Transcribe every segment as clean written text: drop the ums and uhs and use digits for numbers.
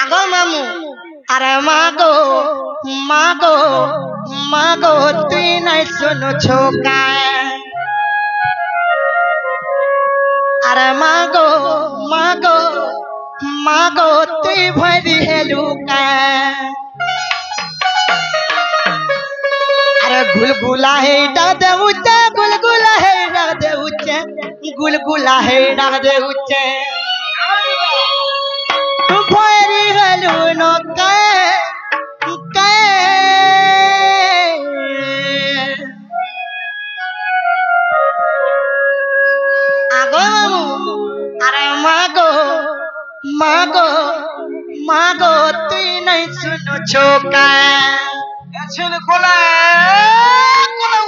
আগো মামু আরে মাগো মাগো তুই নাই শুনো ছোকা আরে মাগো মাগো তুই ভরি হেলুকা अरे गुलगुला है डादे उच्चे गुलगुला है डादे उच्चे गुलगुला है डादे उच्चे भरी हलू नो के आगो मामू अरे मागो तू नहीं सुनो छोका কোলা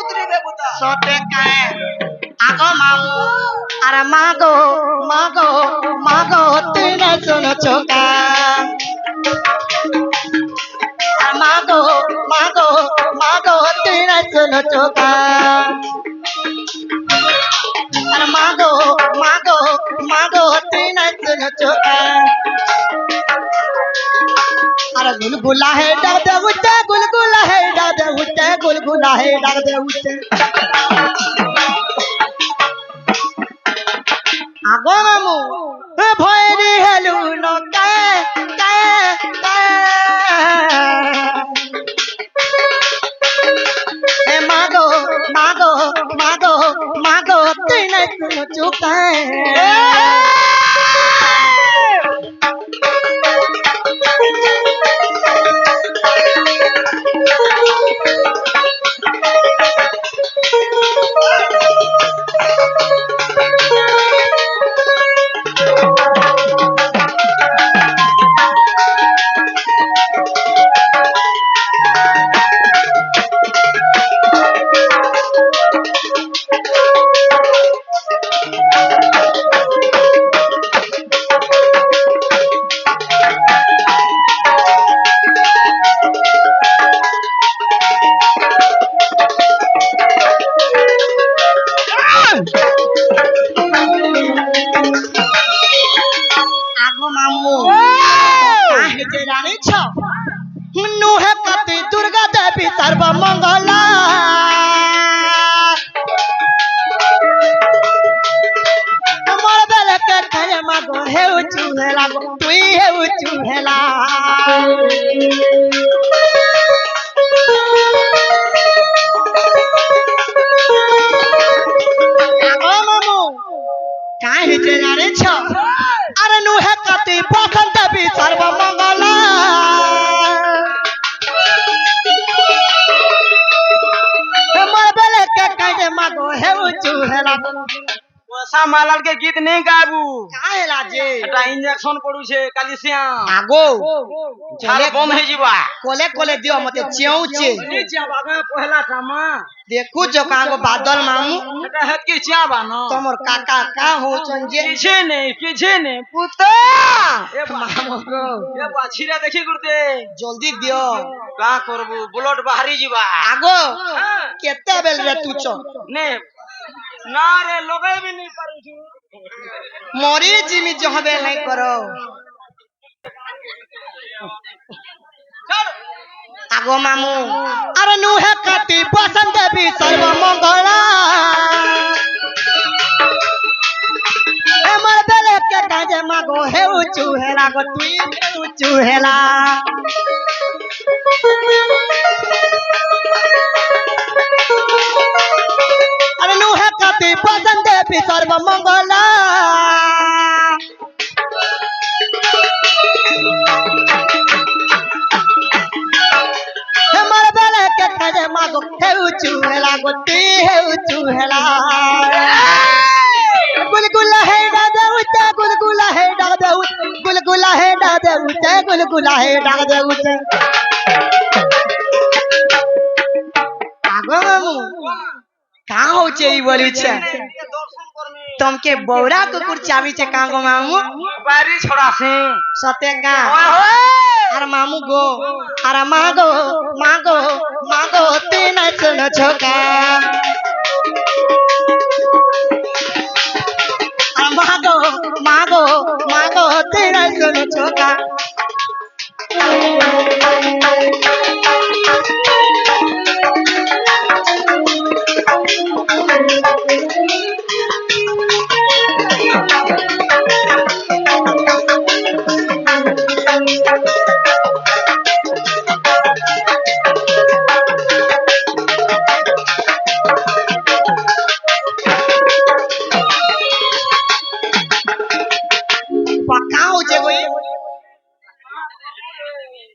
উতরে দেবতা सोते काए आगो मामू अरे मागो तू नहीं सुनो छोका मागो तू नहीं सुनो छोका अरे मागो तू नहीं सुनो छोका अरे गुलगुला है डादे उच्चे गुलगुला है डादे उच्चे गुलगुला है डादे उच्चे आगो मामू भैरी हेलू नो ए मागो तू नहीं सुनो चुका आगो मामू काहे जे जाने छो मुन्नु है कति दुर्गा देवी सर्व मंगला मोर बेले के करे मागो हे चूहेला तुई हे चूहेला आगो मामू काहे जे जाने छो अरे नु है कति पसंद भी सर्व मंगला मोर बेले के काहे मागो हे चूहेला পয়সা মালাল के गीत नहीं गाबू काहेला जे এটা ইনজেকশন পড়ুছে ক্যালসিয়াম आगो ছাল বন্ধ হয়ে যাবা कोले दियो मते चियौचे নি যাবা পহলা কামা देखू जो कागो बादल मामू এটা হেত কি চিয়াবা না तमोर काका का हो चंजे किछे ने पुता এ मामू गो এ বাছিরা দেখি করতে जल्दी दियो का করবু ব্লড বাহারি যাবা आगो केते बेल रे तू चो ने ना रे लगे भी नहीं पारू छु मोरी जिमी जहबे नहीं करो आगो मामू अरे नु है कति बसंत भी सर्व मंगला ए मोर बेले के काजे मागो हे चूहेला गो तुई हे चूहेला अरे नु है कति बसंत भी सर्व मंगला हमार बेले के काजे मागो हे चूहेला गो तुई हे चूहेला गुलगुला है डादे उच्चे गुलगुला है डादे उच्चे गुलगुला है डादे उच्चे गुलगुला है डादे उच्चे आगो मामू का होचे ई बोली छे तुमके बौरा कुकुर चाबी छे कागो मामू बारी छोड़ा से सते का अरे मामू गो अरे मागो तीन सुनो छोका अरे मागो तीन सुनो छोका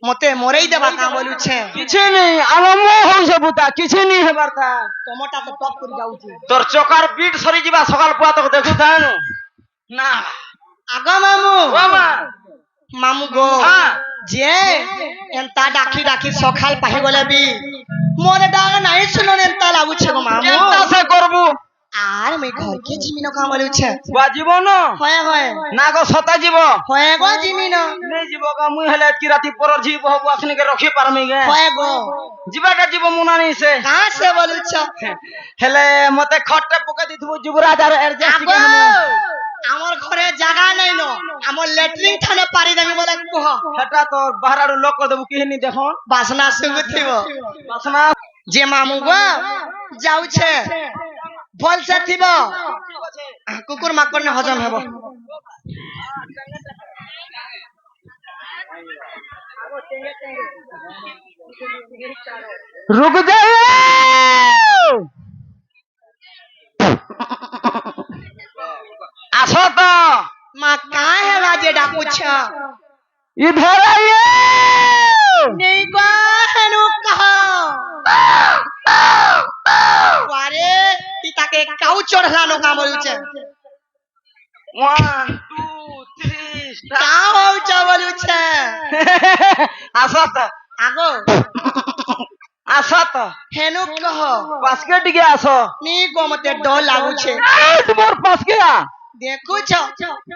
মতে মরেই দেবা কা বলুছে କିଛି নেই আরম্ভ হইছে বুতা କିଛି নেই হেবার তা তোমটা তো টপ করে যাউছি তোর চকার পিঠ সরি ଯିବା সকাল পুয়া তোকে দেখু থান না আগো মামু ও মা মামু গো হ্যাঁ যে এন্তা ডাকি ডাকি সকাল পাহি গলে বি মোরে ডাক নাই শুনো এন্তা লাগুছে গো মামু কেনতা সে করবু আর আমি ঘরকে জিমিনো কা বলুছে বা জীবন হয় হয় না গো সতা জীব হয় গো জিমিনো নেই জীব গা মুই হেলে কি রাতি পরর জীব হবু আসনি কে রখি পারমি গে হয় গো জীবাটা জীব মুনা নেই সে কা সে বলুছ হেলে মতে খটটা পকে দিথবু যুবরাজ আর এডজাস্ট আগো কে আমার ঘরে জায়গা নাই ন আমার ল্যাট্রিন থানে পারি দেবি বলে কহ সেটা তো বাহারাড়ু লোক দেবু কিহনি দেখো বাসনা সুগুথিব বাসনা যে মামু গো যাউছে ভলসে থিব কুকুর মাকড় নে হজম হেব रुक जाओ আসো তো মা কা হেলা যে ডাকুছ इधर आइए নেই গো হেনু কহ আরে তি তাকে কাউ চড়লা ন কা বলুছে 1 2 3 কা হউছ বলুছে আসো তো আগো আসো তো হেনু কহ পাসকে টিকে আসো নি গো মতে ডর লাগুছে তোমার পাসকে দেখুছ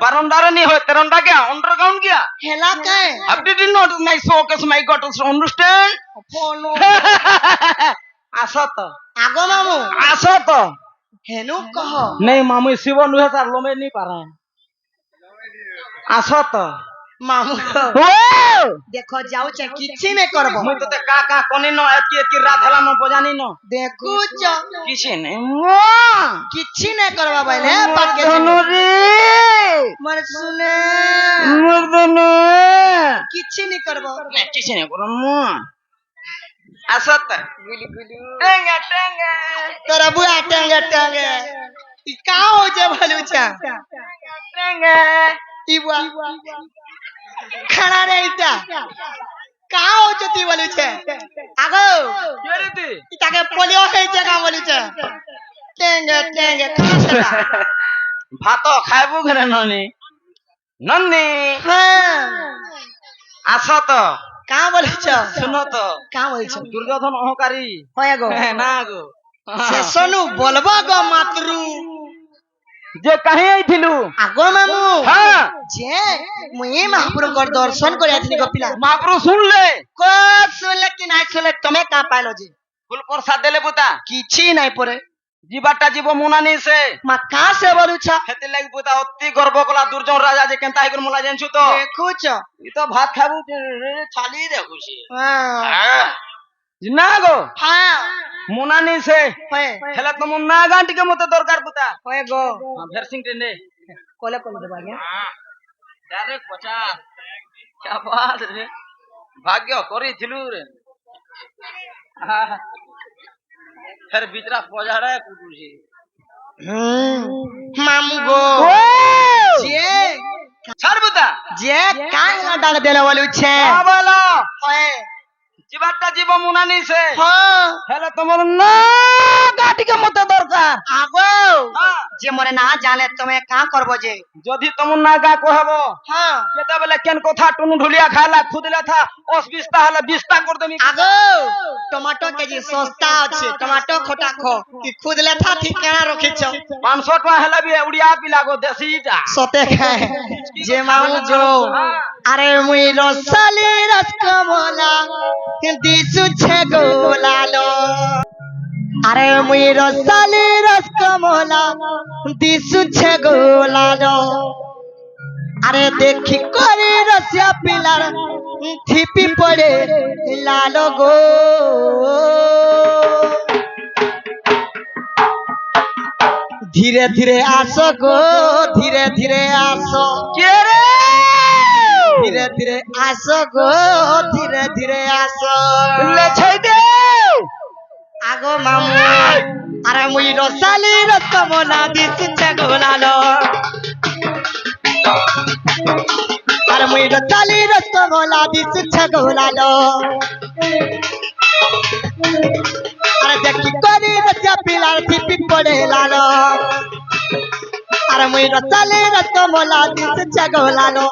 বারান্দারে নি হয় তেরন্ডা क्या अंडरग्राउंड क्या হেলা কায় अब did you not my focus my got to understand phone আসো তো আগো মামু আসো তো হেনু কহ नहीं मामू शिव नुहे तार लोमे नहीं पारे আসো তো মামু ও দেখো যাউছে কিছি নে করব মুই তোতে কা কা কোনি ন এতকি এতকি রাত হেলা ন বজানি ন দেখুছ কিছি নেই কিছি নে করবা বাইলে পাকে ধনুরি মর শুনে মর্দনে কিছি নে করব না কিছি নেই করম আসো তো গুলি গুলি টেঙ্গে টেঙ্গে তোরা বুয়া টাঙ্গে টাঙ্গে ই কা হইছে ভালুছা টেঙ্গে ইবুয়া খানা রে ইটা কা হইছে তুই বলুছে আগো কেরে তুই ইটাকে পোলিও হইছে কা বলুছে টাঙ্গে টাঙ্গে খাসা ভাত খাইবু ঘরে ননি নন্দি হ্যাঁ আসো তো কা বলছ শুনো তো কা বলছ দুর্যোধন অহংকারী হয় গো না গো সে শোনু বলবা গো মাতরু যে কাহি আইथिलु আগো মামু হ্যাঁ যে মুই মহাপ্রভুর দর্শন করে আছি গো পিলা মহাপ্রভু শুনলে কো শুনলে কি নাই শুনলে তুমি কা পাইলো যে ফুল প্রসাদ দেলে বুতা কিছি নাই পরে জীবাটা জীব মুনা নি সে মা কা সে বলুছ হেতে লাগি বুতা অতি গর্ব কলা দুর্যোধন রাজা যে কেনতা আইগর মুলা জানছু তো দেখুছ ই তো ভাত খাবু ছালি দেখুছি হ্যাঁ না গো হ্যাঁ মুনা নি সে হয় হেলা তো মুন্না গাಂಟಿಗೆ মতে দরকার বুতা হয় গো ভেরসিং টেনে কোলে কোলে দেবা গে ডাইরেক্ট 50 क्या बात रे भाग्य करिथिलु रे फिर बिचरा पजाड़ा कुटुसी মামু গো যে ছাড় বুতা যে কাঙ্গা ডাল দেলে বলুছে বলো হয় জীবাটা জীব মুনা নিছে হ্যাঁ হেলে তোমার না গাটিকে মতে দরকার আগো যে মরে না জানে তুমি কা করব যে যদি তোমার না গা কহব হ্যাঁ কেতা বলে কেন কথা টুনু ঢুলিয়া খালা খুদলা থা 20 হলে 20 করে দেমি আগো টমেটো কেজি সস্তা আছে টমেটো খটা খো কি খুদলে থা ঠিকানা রখিছ 500 টাকা হেলে বি উড়িয়া পিলা গো দেশিটা সতে খায় যে মামু গো আরে মুই রসালি রসকমলা দিছুছে গোলালো আরে মুই রসালি রসকমলা দিছুছে গোলালো আরে দেখি করে রসিয়া পিলার থিপি পড়ে লালো গো ধীরে ধীরে আসো গো ধীরে ধীরে আসো কে রে ধীরে ধীরে আসো গো ধীরে ধীরে আসো লেছাই দে আগো মামু আরে মুই রসালি রসকমলা দিছুছে গোলালো আরে মুই মুই চালি রসগোলা দিস ছগোলালো আরে দেখি করি রসা পিলার থিপি পড়ে লালো আরে মুই চালি রসগোলা দিস ছগোলালো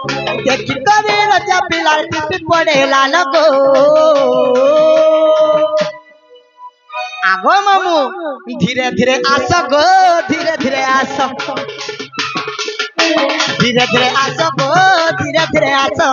দেখি করি রসা পিলার থিপি পড়ে লালো গো আগো মামু ধীরে ধীরে আসো গো ধীরে ধীরে আসো ধীরে ধীরে আসো গো ধীরে ধীরে আসো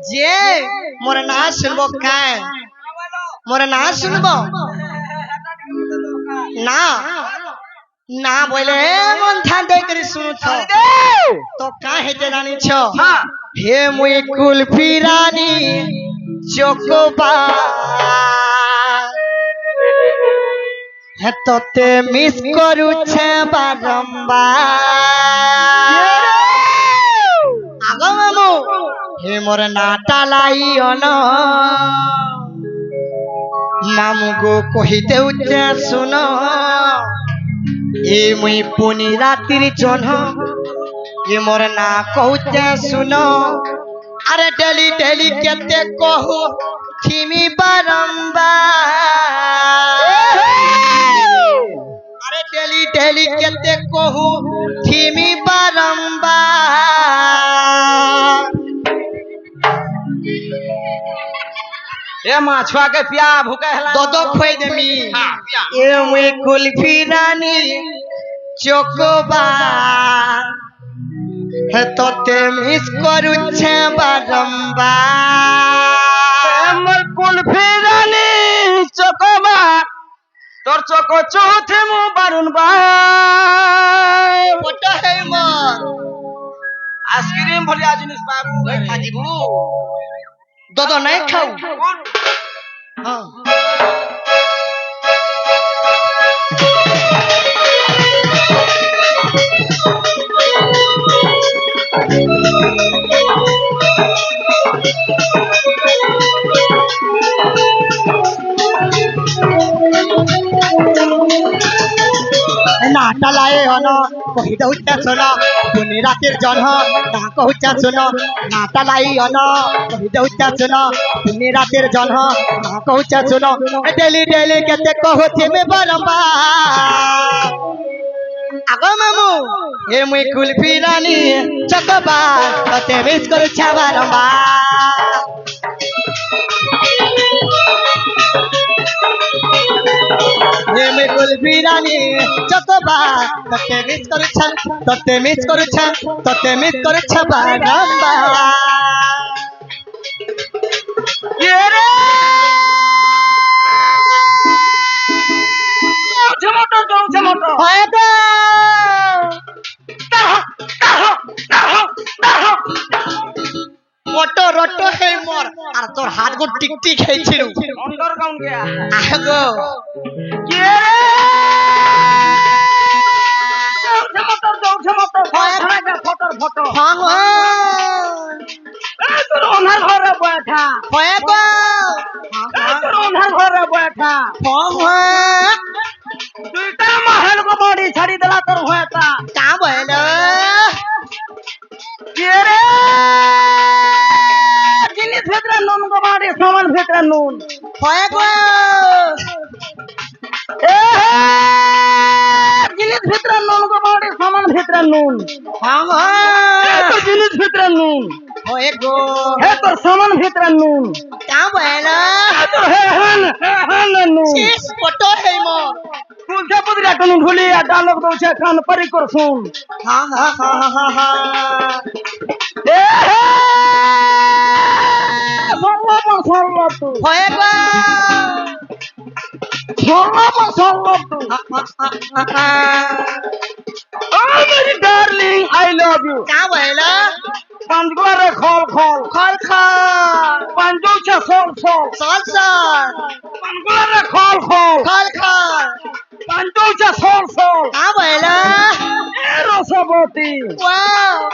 যে মোরে না শুনবো কায় মোরে না শুনবো না না বলে মন ধ্যান দে করে শুনছ তো কাহে যে জানিছ হে মুই কুলফি রানী চকোবা হে তোতে মিস করুছে বারম্বার আগো মামু হে মোর নাটা লাইন মামু গো কহিতে উচ্চে শুন এ মুই পুনি রাতির জন্ম এ মোর না কহুচে শুন আরে ডেলি ডেলি কেতে কহু থিমি বারম্বার আরে ডেলি ডেলি কেতে কহু থিমি বারম্বার ए माँ छुआ के पिया भूखे हला दो खोई देमी हाँ, पिया। ए मुई कुल्फी रानी चोकोबा हे तोते मिस करुछे बारंबार मोर कुल्फी रानी चकोबा तोर चको चौथे मु बारुन बा ओटा है मोर आइसक्रीम भलिया जिनिस बाबू खाजिबू दो नहीं खाऊ हाँ नाटा लाए हन कहिदा उच्चा सुन पुनि रातिर जन्म ना कहुचा सुन नाटा लाई हन कहिदा उच्चा सुन पुनि रातिर जन्म ना कहुचा सुन डेली डेली केते कहथि में बारंबार আগো মামু এ মুই কুলফি রানী চকবা ততে মিস করছা বারম্বার এ মুই কুলফি রানী চকবা ততে মিস করছা বারম্বার ये रे झमटो হয় তো অটো রটো হে মোর আর তোর হাত গো টিক টিক হেছিল अंडरग्राउंड गया আগো ये रे झमटो फोटो হ্যাঁ হ্যাঁ তোর ওনার ঘরে বৈঠা হয় তো তোর ওনার ঘরে বৈঠা হ্যাঁ হ্যাঁ দুইটা महल को बॉडी छाड़ी देला তোর হয়তা কা বইল ये रे जिनिस भेतरा নুন को बॉडी सामान भेतरा নুন হয় গো ए जिनिस भेतरा নুন को बॉडी सामान भेतरा নুন হ্যাঁ ए হ্যাঁ तो जिनिस भेतरा নুন হয় গো है तो सामान भेतरा নুন কা বইল है तो है নুন চিস অটো হে মোর तुझे पुदरा टनु ढोली या डालक दो छे कान परी कर सुन হ্যাঁ হ্যাঁ হ্যাঁ হ্যাঁ ए সর্ব তু হয় গো मेरी डार्लिंग आई लव यू क्या बोला पंजगुला रे खोल खोल खल खल पंजो छे सोल सोल साल साल पंजगुला रे खोल खोल खल खल पंजो छे सोल सोल क्या बोला ए रसवती वाओ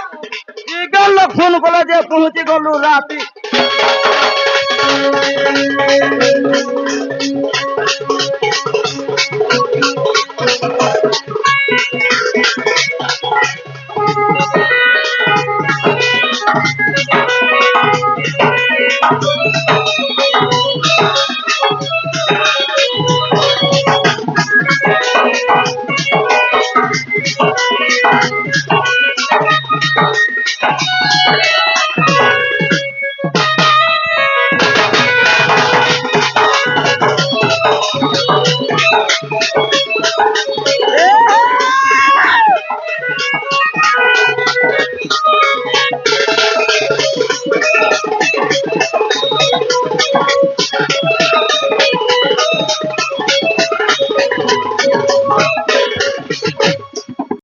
ইগল ফোন করে যে পৌঁছে গলু রাতি